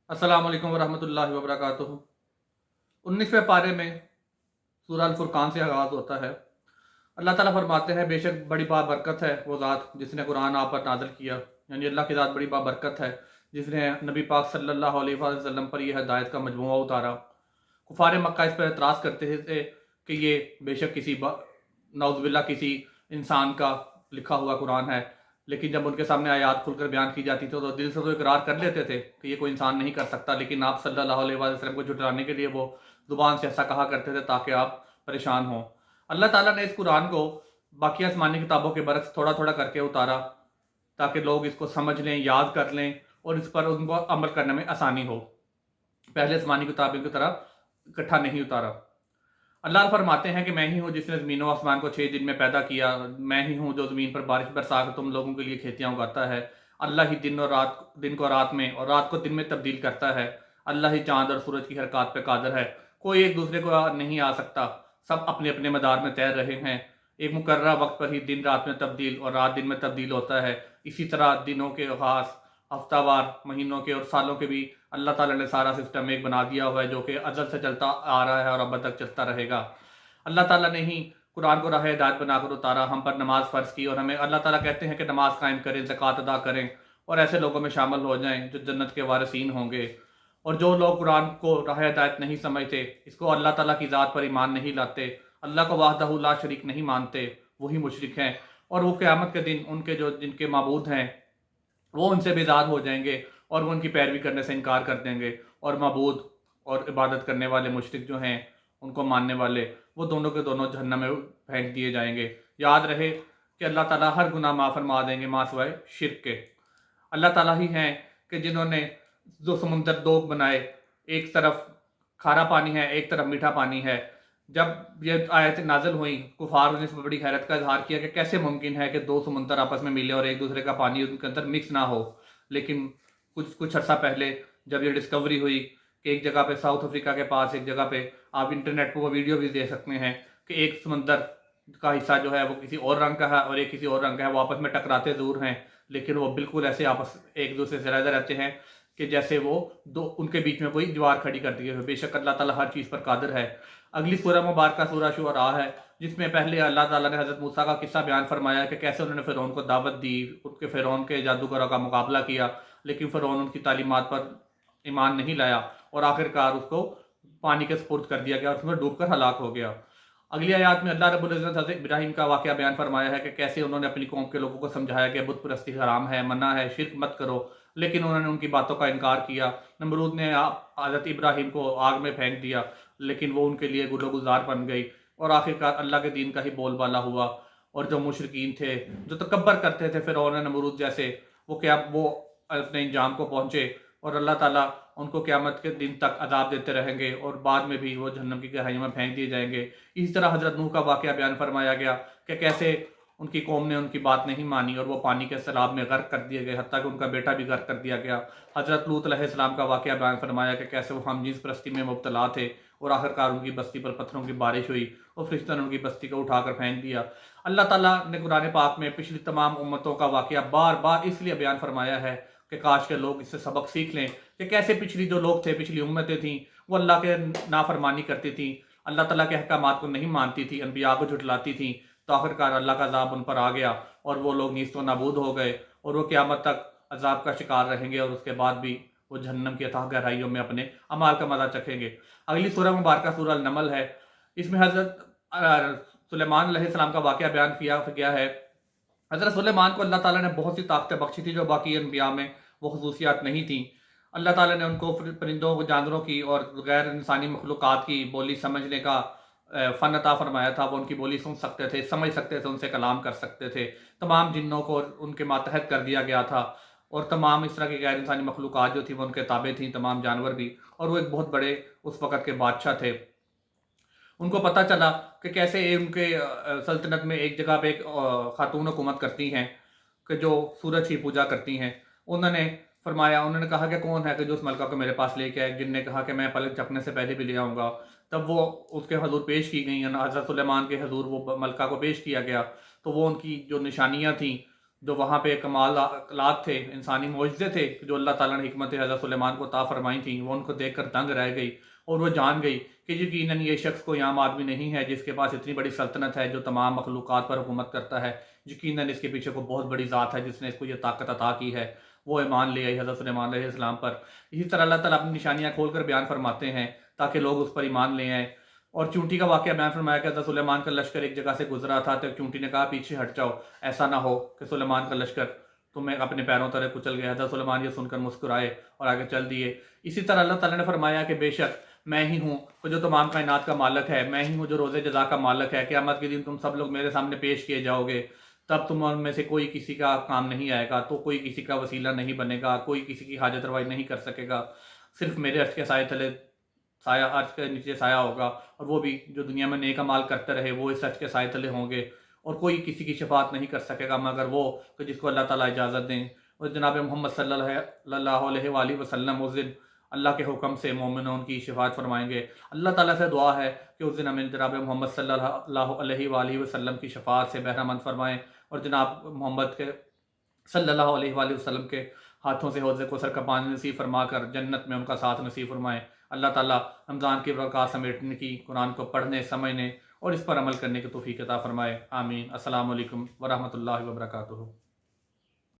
अस्सलाम वालेकुम वरहमतुल्लाहि वबरकातुहू। 19वें पारे में सूरह अल फुरकान से आगाज़ होता है। अल्लाह ताला फरमाते हैं, बेशक बड़ी बाबरकत है वो ज़ात जिसने कुरान आप पर नाज़िल किया। यानी अल्लाह की ज़ात बड़ी बाबरकत है जिसने नबी पाक सल्लल्लाहु अलैहि वसल्लम पर यह हिदायत का मजमूआ उतारा। कुफार मक्का इस पर एतराज़ करते थे कि ये बेशक नौज़ुबिल्लाह किसी इंसान का लिखा हुआ कुरान है। लेकिन जब उनके सामने आयात खुलकर बयान की जाती थी तो दिल से तो इकरार कर लेते थे कि ये कोई इंसान नहीं कर सकता, लेकिन आप सल्लल्लाहु अलैहि वसल्लम को झुठलाने के लिए वो ज़ुबान से ऐसा कहा करते थे ताकि आप परेशान हों। अल्लाह ताला ने इस कुरान को बाकी आसमानी किताबों के बरक्स थोड़ा थोड़ा करके उतारा ताकि लोग इसको समझ लें, याद कर लें और इस पर उनको अमल करने में आसानी हो। पहले आसमानी किताबों की तरह इकट्ठा नहीं उतारा। अल्लाह फरमाते हैं कि मैं ही हूँ जिसने ज़मीन व आसमान को 6 दिन में पैदा किया। मैं ही हूँ जो ज़मीन पर बारिश बरसा कर तुम लोगों के लिए खेतियाँ उगाता है। अल्लाह ही दिन को रात में और रात को दिन में तब्दील करता है। अल्लाह ही चाँद और सूरज की हरकत पे कादिर है। कोई एक दूसरे को नहीं आ सकता। सब अपने अपने मदार में तैर रहे हैं। एक मुकर्रर वक्त पर ही दिन रात में तब्दील और रात दिन में तब्दील होता है। इसी तरह दिनों के खास हफ्तावार, महीनों के और सालों के भी अल्लाह ताला ने सारा सिस्टम एक बना दिया हुआ है जो कि अज़ल से चलता आ रहा है और अब तक चलता रहेगा। अल्लाह ताला ने ही कुरान को राह हिदायत बनाकर उतारा, हम पर नमाज फ़र्ज़ की और हमें अल्लाह ताला कहते हैं कि नमाज कायम करें, ज़कात अदा करें और ऐसे लोगों में शामिल हो जाएं जो जन्नत के वारिसीन होंगे। और जो लोग कुरान को राह हिदायत नहीं समझते, इसको अल्लाह ताला की ज़ात पर ईमान नहीं लाते, अल्लाह को वाहदहू ला शरीक नहीं मानते, वही मुशरिक हैं। और वो क़यामत के दिन उनके जो जिनके माबूद हैं वो उनसे बेज़ार हो जाएंगे और वो उनकी पैरवी करने से इनकार कर देंगे। और माबूद और इबादत करने वाले मुशरिक जो हैं, उनको मानने वाले, वो दोनों के दोनों जहन्नम में फेंक दिए जाएंगे। याद रहे कि अल्लाह ताला हर गुनाह माफ़ फरमा देंगे माँ सिवाय शिर्क के। अल्लाह ताला ही हैं कि जिन्होंने जो समुंदर दो बनाए, एक तरफ खारा पानी है, एक तरफ मीठा पानी है। जब ये आयत नाज़िल हुई, कुफ़ार ने इस पर बड़ी हैरत का इज़हार किया कि कैसे मुमकिन है कि दो समुंदर आपस में मिले और एक दूसरे का पानी उनके अंदर मिक्स ना हो। लेकिन कुछ कुछ अर्सा पहले जब ये डिस्कवरी हुई कि एक जगह पे साउथ अफ्रीका के पास एक जगह पे, आप इंटरनेट पर वो वीडियो भी दे सकते हैं कि एक समंदर का हिस्सा जो है वो किसी और रंग का है और एक किसी और रंग का है। वो आपस में टकराते ज़रूर हैं लेकिन वो बिल्कुल ऐसे आपस एक दूसरे से अलग रहते हैं कि जैसे वो दो उनके बीच में कोई दीवार खड़ी कर दी है। बेशक अल्लाह ताला हर चीज़ पर कादिर है। अगली सूरह मुबारक सूरह शुअरा है जिसमें पहले अल्लाह ताला ने हज़रत मूसा का किस्सा बयान फरमाया कि कैसे उन्होंने फ़िरौन को दावत दी, उनके फ़िरौन के जादूगरों का मुकाबला किया, लेकिन फ़िरौन उनकी तालीमात पर ईमान नहीं लाया और आखिरकार उसको पानी के सुपुर्द कर दिया गया और उसमें डूबकर हलाक हो गया। अगली आयत में अल्लाह रब्बुल इज़्ज़त हज़रत इब्राहीम का वाक़या बयान फरमाया है कि कैसे उन्होंने अपनी कौम के लोगों को समझाया कि बुत परस्ती हराम है, मना है, शिर्क मत करो, लेकिन उन्होंने उनकी बातों का इनकार किया। नमरूद ने हज़रत इब्राहीम को आग में फेंक दिया, लेकिन वो उनके लिए गुलगुजार बन गई और आखिरकार अल्लाह के दीन का ही बोलबाला हुआ। और जो मुशरिकीन थे, जो तकब्बर करते थे फ़िरौन नमरूद जैसे, वो अपने अंजाम को पहुँचे और अल्लाह ताला उनको क़यामत के दिन तक अज़ाब देते रहेंगे और बाद में भी वो जहन्नम की गहराइयों में फेंक दिए जाएंगे। इसी तरह हज़रत नूह का वाक़या बयान फरमाया गया कि कैसे उनकी कौम ने उनकी बात नहीं मानी और वो पानी के सैलाब में गर्क कर दिए गए, हत्ता कि उनका बेटा भी गर्क कर दिया गया। हज़रत लूत अलैहिस्सलाम का वाक़या बयान फरमाया कि कैसे वो हमजीन्स परस्ती में मुब्तला थे और आखिरकार उनकी बस्ती पर पत्थरों की बारिश हुई और फरिश्तों ने उनकी बस्ती को उठाकर फेंक दिया। अल्लाह ताला ने कुरान पाक में पिछली तमाम उम्मतों का वाक़या बार बार इसलिए बयान फरमाया है कि काश के लोग इससे सबक सीख लें कि कैसे पिछली जो लोग थे, पिछली उम्मतें थीं, वो अल्लाह के नाफरमानी करती थीं, अल्लाह ताला के अहकामात को नहीं मानती थी, अनबिया को झुठलाती थीं। तो आखिरकार अल्लाह का अज़ाब उन पर आ गया और वो लोग नीस्त व नाबूद हो गए और वो क़यामत तक अज़ाब का शिकार रहेंगे और उसके बाद भी वो जहन्नम की अथाह गहराइयों में अपने अमाल का मज़ा चखेंगे। अगली सूरह मुबारक सूरह अल-नमल है। इसमें हज़रत सुलेमान अलैहिस्सलाम का वाक़या बयान किया गया है। हज़रत सुलेमान को अल्लाह ताला ने बहुत सी ताकतें बख्शी थी जो बाकी अनबिया में वो खसूसियात नहीं थीं। अल्लाह ताला ने उनको परिंदों, जानवरों की और गैर इंसानी मखलूक़ात की बोली समझने का फ़न अता फ़रमाया था। वो उनकी बोली सुन सकते थे, समझ सकते थे, उनसे कलाम कर सकते थे। तमाम जिन्नों को उनके मातहत कर दिया गया था और तमाम इस तरह की गैर इंसानी मखलूक़ात जो थी वो उनके ताबे थीं, तमाम जानवर भी। और वो एक बहुत बड़े उस वक़्त के बादशाह थे। उनको पता चला कि कैसे उनके सल्तनत में एक जगह पे एक खातून हुकूमत करती हैं कि जो सूरज की पूजा करती हैं। उन्होंने कहा कि कौन है कि जो उस मलका को मेरे पास लेके आए। जिन ने कहा कि मैं पलक झपकने से पहले भी ले आऊँगा। तब वो उसके हज़ूर पेश की गई, हज़रत सुलेमान के हज़ूर वो मलका को पेश किया गया। तो वो उनकी जो निशानियाँ थीं جو وہاں پہ کمالات تھے، انسانی معجزے تھے جو اللہ تعالیٰ نے حکمت حضرت سلیمان کو عطا فرمائی تھیں، وہ ان کو دیکھ کر دنگ رہ گئی، اور وہ جان گئی کہ یقیناً یہ شخص کوئی عام آدمی نہیں ہے جس کے پاس اتنی بڑی سلطنت ہے جو تمام مخلوقات پر حکومت کرتا ہے، یقیناً اس کے پیچھے کو بہت بڑی ذات ہے جس نے اس کو یہ طاقت عطا کی ہے۔ وہ ایمان لے آئی حضرت سلیمان علیہ السلام پر۔ اسی طرح اللہ تعالیٰ اپنی نشانیاں کھول کر بیان فرماتے ہیں تاکہ لوگ اس پر ایمان لے آئیں۔ اور چونٹی کا واقعہ بیان فرمایا کہ حضرت سلیمان کا لشکر ایک جگہ سے گزرا تھا تو چونٹی نے کہا پیچھے ہٹ جاؤ، ایسا نہ ہو کہ سلیمان کا لشکر تمہیں اپنے پیروں تلے کچل گیا۔ حضرت سلیمان یہ سن کر مسکرائے اور آگے چل دیے۔ اسی طرح اللہ تعالیٰ نے فرمایا کہ بے شک میں ہی ہوں جو تمام کائنات کا مالک ہے، میں ہی ہوں جو روز جزا کا مالک ہے۔ قیامت کے دن تم سب لوگ میرے سامنے پیش کیے جاؤ گے، تب تم میں سے کوئی کسی کا کام نہیں آئے گا، تو کوئی کسی کا وسیلہ نہیں بنے گا، کوئی کسی کی حاجت روائی نہیں کر سکے گا، صرف میرے عرش کے سائے تلے، سایہ عرش کے نیچے سایہ ہوگا، اور وہ بھی جو دنیا میں نیک اعمال کرتے رہے وہ اس عرش کے سائے تلے ہوں گے، اور کوئی کسی کی شفاعت نہیں کر سکے گا مگر وہ کہ جس کو اللہ تعالیٰ اجازت دیں۔ اور جناب محمد صلی اللہ علیہ وآلہ وسلم اس دن اللہ کے حکم سے مومنون کی شفاعت فرمائیں گے۔ اللہ تعالیٰ سے دعا ہے کہ اس دن ہمیں جناب محمد صلی اللہ علیہ وآلہ وسلم کی شفاعت سے بہرہ مند فرمائیں، اور جناب محمد کے صلی اللہ علیہ وآلہ وسلم کے ہاتھوں سے حوض کوثر کا پانی نصیب فرما کر جنت میں ان کا ساتھ نصیب فرمائیں۔ اللہ تعالیٰ رمضان کی برکات سمیٹنے کی، قرآن کو پڑھنے، سمجھنے اور اس پر عمل کرنے کی توفیق عطا فرمائے۔ آمین۔ السلام علیکم ورحمۃ اللہ وبرکاتہ۔